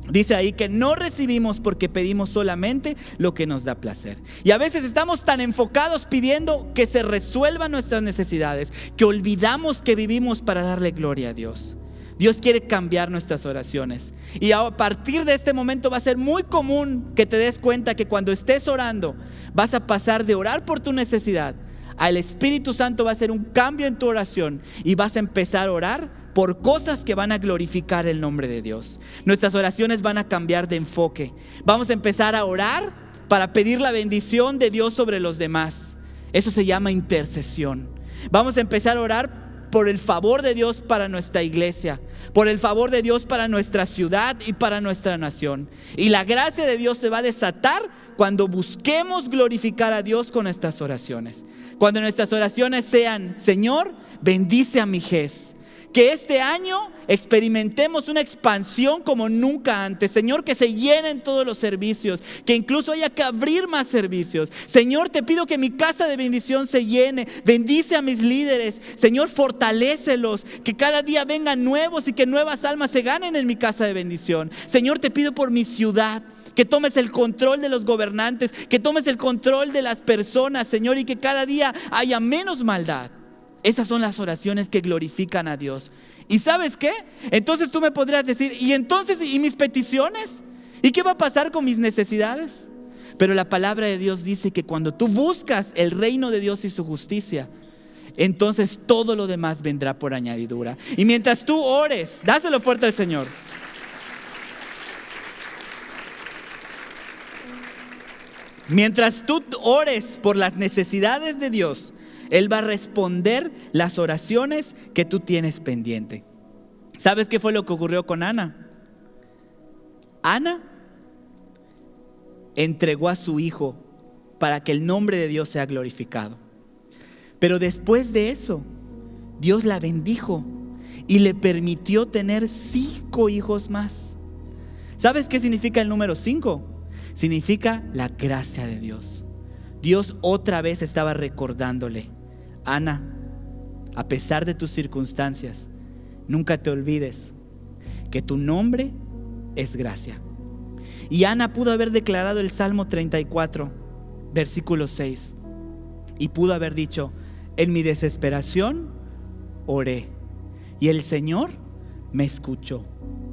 Dice ahí que no recibimos porque pedimos solamente lo que nos da placer. Y a veces estamos tan enfocados pidiendo que se resuelvan nuestras necesidades, que olvidamos que vivimos para darle gloria a Dios. Dios quiere cambiar nuestras oraciones. Y a partir de este momento va a ser muy común que te des cuenta que cuando estés orando, vas a pasar de orar por tu necesidad al Espíritu Santo va a hacer un cambio en tu oración y vas a empezar a orar por cosas que van a glorificar el nombre de Dios. Nuestras oraciones van a cambiar de enfoque. Vamos a empezar a orar para pedir la bendición de Dios sobre los demás. Eso se llama intercesión. Vamos a empezar a orar por el favor de Dios para nuestra iglesia, por el favor de Dios para nuestra ciudad y para nuestra nación. Y la gracia de Dios se va a desatar cuando busquemos glorificar a Dios con nuestras oraciones. Cuando nuestras oraciones sean: Señor, bendice a mi Ges. Que este año experimentemos una expansión como nunca antes. Señor, que se llenen todos los servicios, que incluso haya que abrir más servicios. Señor, te pido que mi casa de bendición se llene. Bendice a mis líderes. Señor, fortalécelos, que cada día vengan nuevos y que nuevas almas se ganen en mi casa de bendición. Señor, te pido por mi ciudad, que tomes el control de los gobernantes, que tomes el control de las personas, Señor, y que cada día haya menos maldad. Esas son las oraciones que glorifican a Dios. ¿Y sabes qué? Entonces tú me podrías decir: ¿y entonces y mis peticiones? ¿Y qué va a pasar con mis necesidades? Pero la palabra de Dios dice que cuando tú buscas el reino de Dios y su justicia, entonces todo lo demás vendrá por añadidura. Y mientras tú ores, dáselo fuerte al Señor. Mientras tú ores por las necesidades de Dios, Él va a responder las oraciones que tú tienes pendiente. ¿Sabes qué fue lo que ocurrió con Ana? Ana entregó a su hijo para que el nombre de Dios sea glorificado. Pero después de eso, Dios la bendijo y le permitió tener 5 hijos más. ¿Sabes qué significa el número 5? Significa la gracia de Dios. Dios otra vez estaba recordándole: Ana, a pesar de tus circunstancias, nunca te olvides que tu nombre es gracia. Y Ana pudo haber declarado el Salmo 34, versículo 6, y pudo haber dicho: en mi desesperación oré, y el Señor me escuchó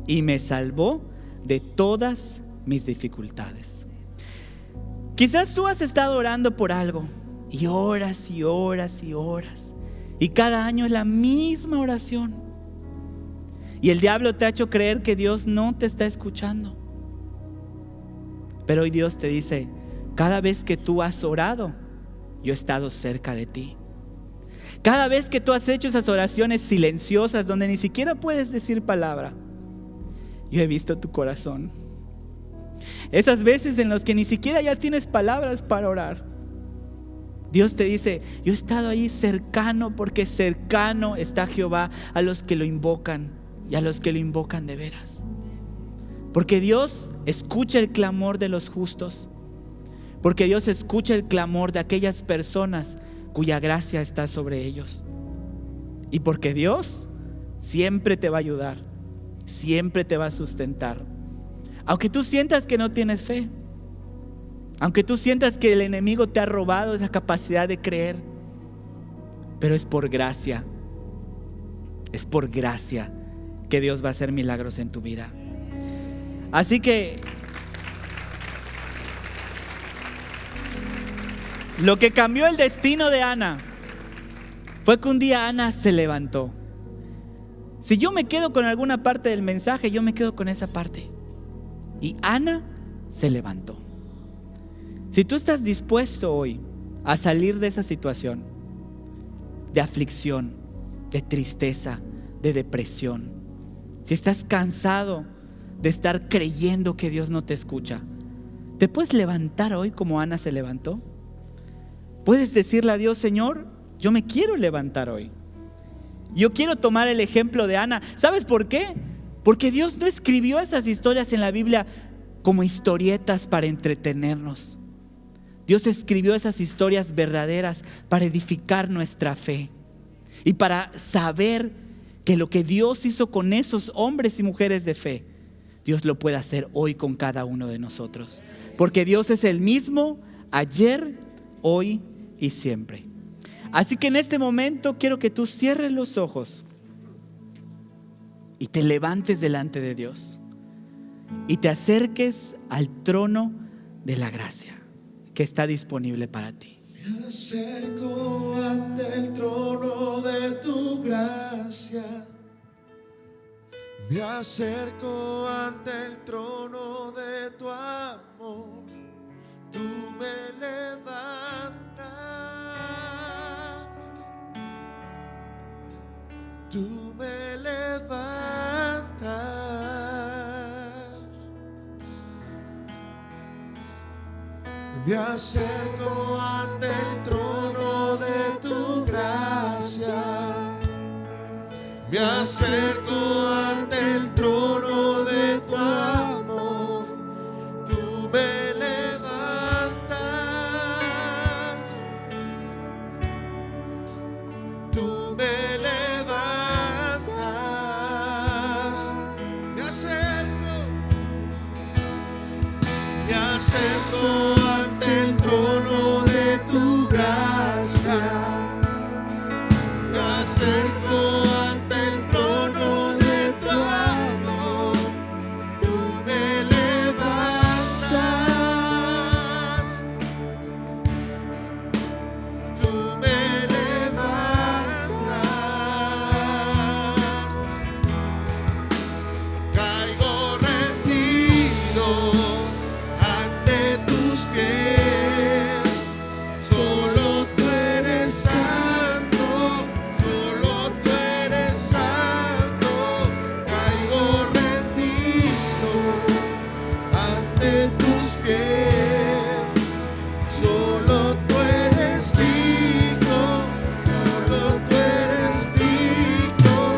y me salvó de todas mis dificultades. Quizás tú has estado orando por algo y oras y oras y oras, y cada año es la misma oración, y el diablo te ha hecho creer que Dios no te está escuchando. Pero hoy Dios te dice: cada vez que tú has orado, yo he estado cerca de ti. Cada vez que tú has hecho esas oraciones silenciosas donde ni siquiera puedes decir palabra, yo he visto tu corazón. Esas veces en las que ni siquiera ya tienes palabras para orar, Dios te dice: yo he estado ahí cercano, porque cercano está Jehová a los que lo invocan y a los que lo invocan de veras. Porque Dios escucha el clamor de los justos, porque Dios escucha el clamor de aquellas personas cuya gracia está sobre ellos, y porque Dios siempre te va a ayudar, siempre te va a sustentar. Aunque tú sientas que no tienes fe, aunque tú sientas que el enemigo te ha robado esa capacidad de creer, pero es por gracia que Dios va a hacer milagros en tu vida. Así que lo que cambió el destino de Ana fue que un día Ana se levantó. Si yo me quedo con alguna parte del mensaje, yo me quedo con esa parte. Y Ana se levantó. Si tú estás dispuesto hoy a salir de esa situación de aflicción, de tristeza, de depresión, si estás cansado de estar creyendo que Dios no te escucha, ¿te puedes levantar hoy como Ana se levantó? Puedes decirle a Dios: Señor, yo me quiero levantar hoy. Yo quiero tomar el ejemplo de Ana. ¿Sabes por qué? Porque Dios no escribió esas historias en la Biblia como historietas para entretenernos. Dios escribió esas historias verdaderas para edificar nuestra fe y para saber que lo que Dios hizo con esos hombres y mujeres de fe Dios lo puede hacer hoy con cada uno de nosotros. Porque Dios es el mismo ayer, hoy y siempre. Así que en este momento quiero que tú cierres los ojos y te levantes delante de Dios y te acerques al trono de la gracia que está disponible para ti. Me acerco ante el trono de tu gracia. Me acerco ante el trono de tu amor. Tú me levantas. Tú me levantas. Me acerco ante el trono de tu gracia. Me acerco ante el trono de tu amor. Tú me levantas. Tú me levantas. Me acerco. Me acerco ante el trono de tu gracia. Me acerco ante el trono de tu amor. Tú me levantas. Tú me levantas. Caigo rendido ante tus pies. Solo tú eres santo, solo tú eres santo. Caigo rendido ante tus pies. Solo tú eres digno, solo tú eres digno.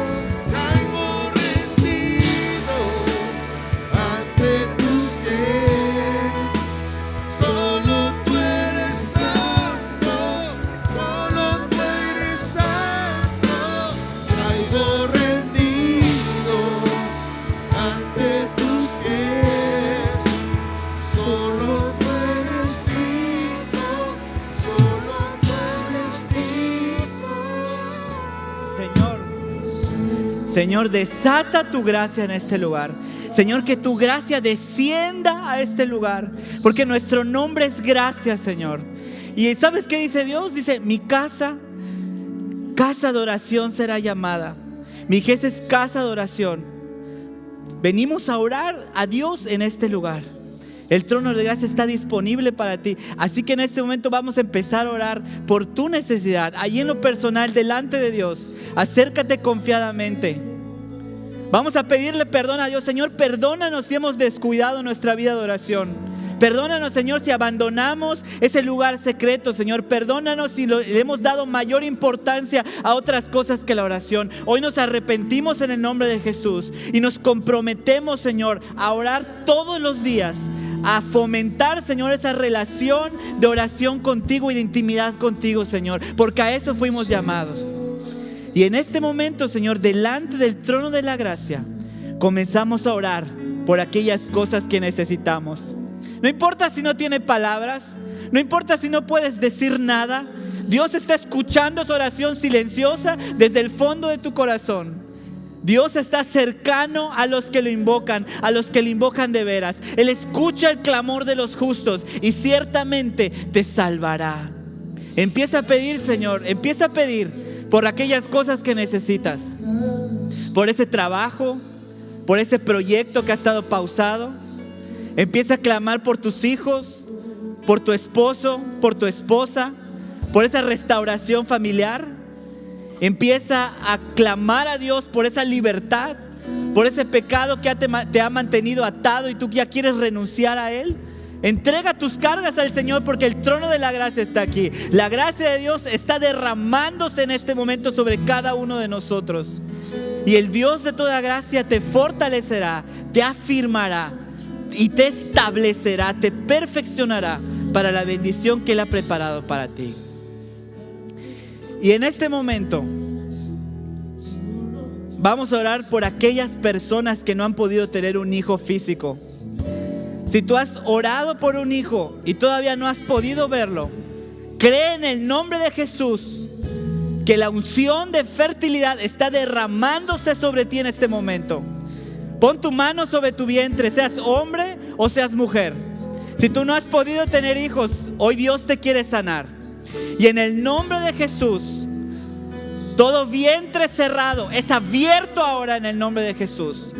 Caigo rendido ante tus pies. Solo tú eres santo, solo tú eres santo. Caigo rendido ante tus pies. Solo tú eres digno, solo tú eres digno. Señor, desata tu gracia en este lugar. Señor, que tu gracia descienda a este lugar, porque nuestro nombre es gracia, Señor. Y ¿sabes qué dice Dios? Dice, mi casa de oración será llamada. Mi iglesia es casa de oración. Venimos a orar a Dios en este lugar. El trono de gracia está disponible para ti. Así que en este momento vamos a empezar a orar por tu necesidad. Allí en lo personal, delante de Dios. Acércate confiadamente. Vamos a pedirle perdón a Dios. Señor, perdónanos si hemos descuidado nuestra vida de oración. Perdónanos, Señor, si abandonamos ese lugar secreto, Señor. Perdónanos si le hemos dado mayor importancia a otras cosas que la oración. Hoy nos arrepentimos en el nombre de Jesús y nos comprometemos, Señor, a orar todos los días, a fomentar, Señor, esa relación de oración contigo y de intimidad contigo, Señor, porque a eso fuimos llamados. Y en este momento, Señor, delante del trono de la gracia, comenzamos a orar por aquellas cosas que necesitamos. No importa si no tiene palabras, no importa si no puedes decir nada. Dios está escuchando esa oración silenciosa desde el fondo de tu corazón. Dios está cercano a los que lo invocan, a los que lo invocan de veras. Él escucha el clamor de los justos y ciertamente te salvará. Empieza a pedir, Señor, empieza a pedir por aquellas cosas que necesitas, por ese trabajo, por ese proyecto que ha estado pausado. Empieza a clamar por tus hijos, por tu esposo, por tu esposa, por esa restauración familiar. Empieza a clamar a Dios por esa libertad, por ese pecado que te ha mantenido atado y tú ya quieres renunciar a él. Entrega tus cargas al Señor, porque el trono de la gracia está aquí. La gracia de Dios está derramándose en este momento sobre cada uno de nosotros. Y el Dios de toda gracia te fortalecerá, te afirmará y te establecerá, te perfeccionará para la bendición que Él ha preparado para ti. Y en este momento vamos a orar por aquellas personas que no han podido tener un hijo físico. Si tú has orado por un hijo y todavía no has podido verlo, cree en el nombre de Jesús que la unción de fertilidad está derramándose sobre ti en este momento. Pon tu mano sobre tu vientre, seas hombre o seas mujer. Si tú no has podido tener hijos, hoy Dios te quiere sanar. Y en el nombre de Jesús, todo vientre cerrado es abierto ahora en el nombre de Jesús.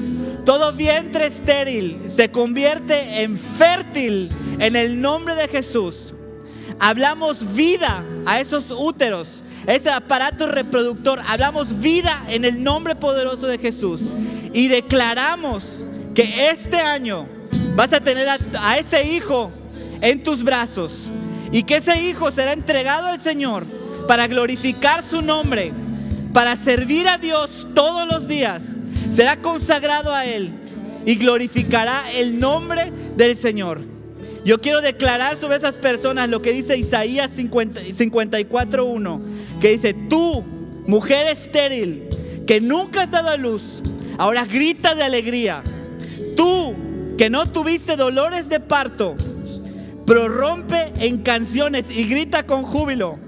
Todo vientre estéril se convierte en fértil en el nombre de Jesús. Hablamos vida a esos úteros, ese aparato reproductor. Hablamos vida en el nombre poderoso de Jesús. Y declaramos que este año vas a tener a ese hijo en tus brazos. Y que ese hijo será entregado al Señor para glorificar su nombre, para servir a Dios todos los días. Será consagrado a Él y glorificará el nombre del Señor. Yo quiero declarar sobre esas personas lo que dice Isaías 54:1, que dice: tú, mujer estéril, que nunca has dado a luz, ahora grita de alegría. Tú, que no tuviste dolores de parto, prorrumpe en canciones y grita con júbilo,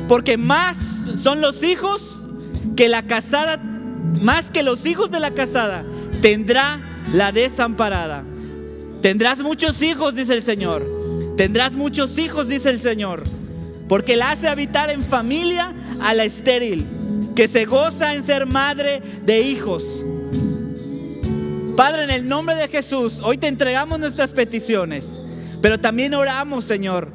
porque más son los hijos que la casada, más que los hijos de la casada tendrá la desamparada. Tendrás muchos hijos, dice el Señor. Tendrás muchos hijos, dice el Señor, porque Él hace habitar en familia a la estéril, que se goza en ser madre de hijos. Padre, en el nombre de Jesús, hoy te entregamos nuestras peticiones, pero también oramos, Señor,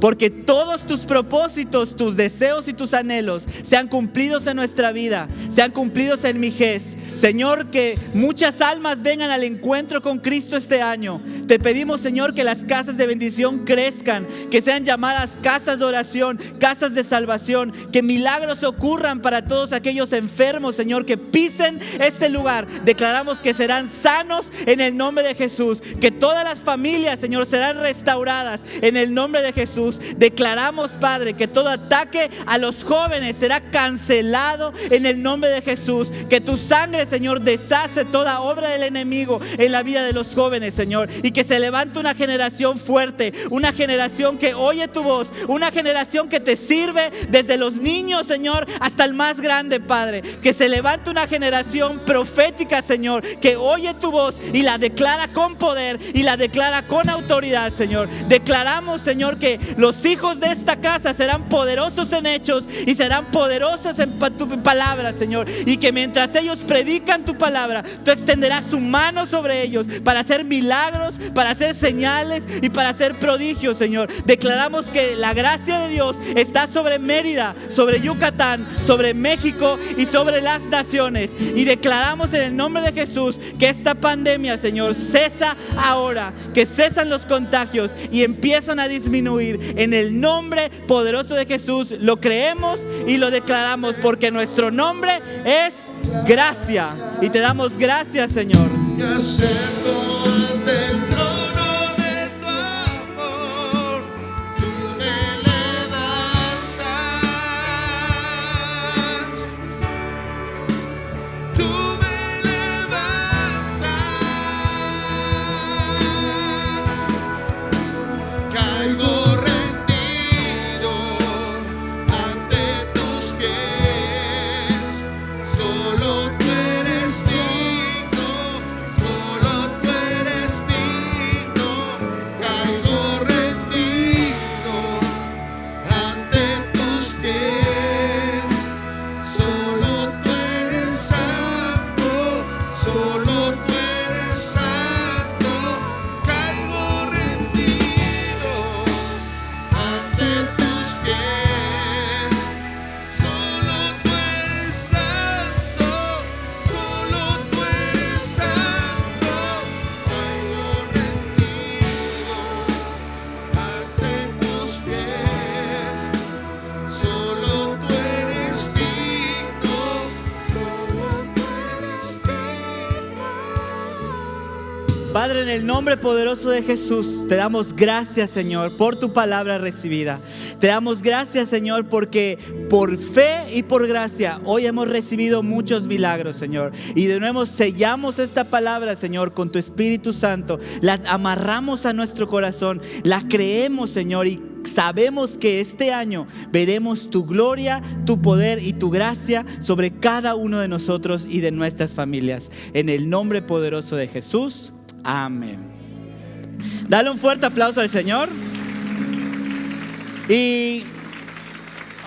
porque todos tus propósitos, tus deseos y tus anhelos sean cumplidos en nuestra vida, sean cumplidos en mi Ges. Señor, que muchas almas vengan al encuentro con Cristo este año. Te pedimos, Señor, que las casas de bendición crezcan, que sean llamadas casas de oración, casas de salvación, que milagros ocurran para todos aquellos enfermos, Señor, que pisen este lugar. Declaramos que serán sanos en el nombre de Jesús, que todas las familias, Señor, serán restauradas en el nombre de Jesús. Declaramos, Padre, que todo ataque a los jóvenes será cancelado en el nombre de Jesús, que tu sangre, Señor, deshace toda obra del enemigo en la vida de los jóvenes, Señor, y que se levante una generación fuerte, una generación que oye tu voz, una generación que te sirve desde los niños, Señor, hasta el más grande, Padre. Que se levante una generación profética, Señor, que oye tu voz y la declara con poder y la declara con autoridad, Señor. Declaramos, Señor, que los hijos de esta casa serán poderosos en hechos y serán poderosos en tu palabra, Señor, y que mientras ellos predican tu palabra, tú extenderás tu mano sobre ellos para hacer milagros, para hacer señales y para hacer prodigios, Señor. Declaramos que la gracia de Dios está sobre Mérida, sobre Yucatán, sobre México y sobre las naciones. Y declaramos en el nombre de Jesús que esta pandemia, Señor, cesa ahora, que cesan los contagios y empiezan a disminuir. En el nombre poderoso de Jesús lo creemos y lo declaramos, porque nuestro nombre es gracia, y te damos gracias, Señor. Me acerco ante el trono de tu amor, tú me levantas, tú me levantas, caigo rendido ante tus pies. Solo tú eres digno, solo tú eres digno. Caigo rendido ante tus pies. Solo tú eres santo, solo tú eres santo. Caigo rendido ante tus pies. Solo tú eres santo, solo tú eres santo. Caigo rendido ante tus pies. Solo tú eres digno, solo tú eres digno. Padre, en el nombre poderoso de Jesús, te damos gracias, Señor, por tu palabra recibida. Te damos gracias, Señor, porque por fe y por gracia hoy hemos recibido muchos milagros, Señor. Y de nuevo sellamos esta palabra, Señor, con tu Espíritu Santo. La amarramos a nuestro corazón, la creemos, Señor, y sabemos que este año veremos tu gloria, tu poder y tu gracia sobre cada uno de nosotros y de nuestras familias. En el nombre poderoso de Jesús, amén. Dale un fuerte aplauso al Señor. Y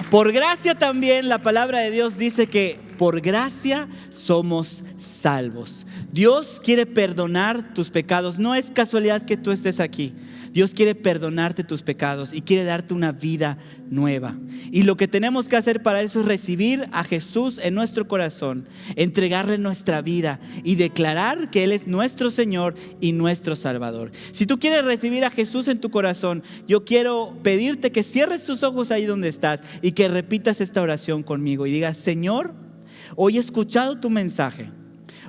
por gracia también la palabra de Dios dice que por gracia somos salvos. Dios quiere perdonar tus pecados. No es casualidad que tú estés aquí. Dios quiere perdonarte tus pecados y quiere darte una vida nueva. Y lo que tenemos que hacer para eso es recibir a Jesús en nuestro corazón, entregarle nuestra vida y declarar que Él es nuestro Señor y nuestro Salvador. Si tú quieres recibir a Jesús en tu corazón, yo quiero pedirte que cierres tus ojos ahí donde estás y que repitas esta oración conmigo y digas: Señor, hoy he escuchado tu mensaje.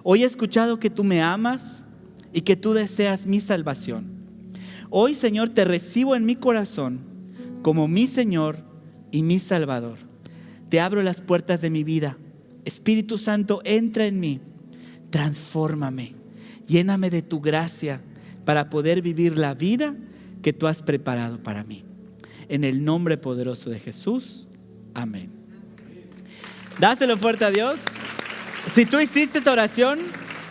Hoy he escuchado que tú me amas y que tú deseas mi salvación. Hoy, Señor, te recibo en mi corazón como mi Señor y mi Salvador. Te abro las puertas de mi vida. Espíritu Santo, entra en mí. Transfórmame. Lléname de tu gracia para poder vivir la vida que tú has preparado para mí. En el nombre poderoso de Jesús. Amén. Dáselo fuerte a Dios. Si tú hiciste esta oración,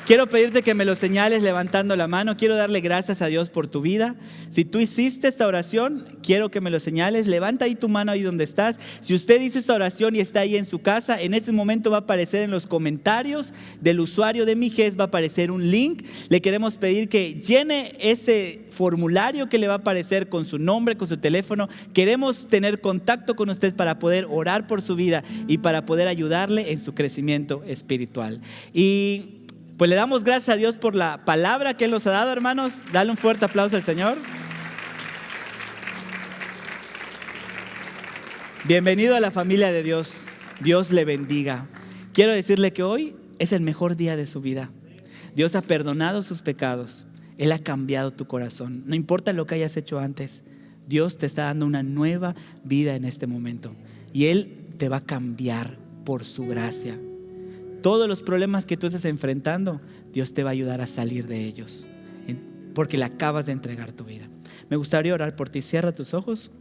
quiero pedirte que me lo señales levantando la mano. Quiero darle gracias a Dios por tu vida. Si tú hiciste esta oración, quiero que me lo señales. Levanta ahí tu mano ahí donde estás. Si usted hizo esta oración y está ahí en su casa, en este momento va a aparecer en los comentarios del usuario de Mijes, va a aparecer un link. Le queremos pedir que llene ese formulario que le va a aparecer con su nombre, con su teléfono. Queremos tener contacto con usted para poder orar por su vida y para poder ayudarle en su crecimiento espiritual. Y pues le damos gracias a Dios por la palabra que Él nos ha dado, hermanos. Dale un fuerte aplauso al Señor. Bienvenido a la familia de Dios. Dios le bendiga. Quiero decirle que hoy es el mejor día de su vida. Dios ha perdonado sus pecados. Él ha cambiado tu corazón. No importa lo que hayas hecho antes, Dios te está dando una nueva vida en este momento. Y Él te va a cambiar por su gracia. Todos los problemas que tú estés enfrentando, Dios te va a ayudar a salir de ellos, porque le acabas de entregar tu vida. Me gustaría orar por ti. Cierra tus ojos.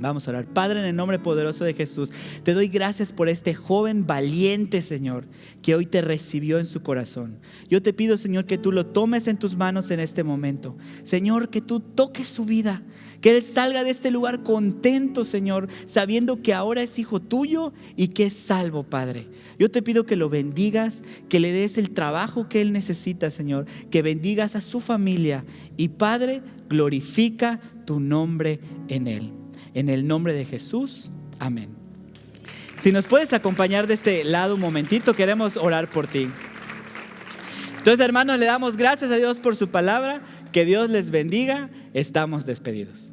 Vamos a orar. Padre, en el nombre poderoso de Jesús, te doy gracias por este joven valiente, Señor, que hoy te recibió en su corazón. Yo te pido, Señor, que tú lo tomes en tus manos en este momento. Señor, que tú toques su vida, que él salga de este lugar contento, Señor, sabiendo que ahora es hijo tuyo y que es salvo, Padre. Yo te pido que lo bendigas, que le des el trabajo que él necesita, Señor, que bendigas a su familia y, Padre, glorifica tu nombre en él. En el nombre de Jesús, amén. Si nos puedes acompañar de este lado un momentito, queremos orar por ti. Entonces, hermanos, le damos gracias a Dios por su palabra. Que Dios les bendiga. Estamos despedidos.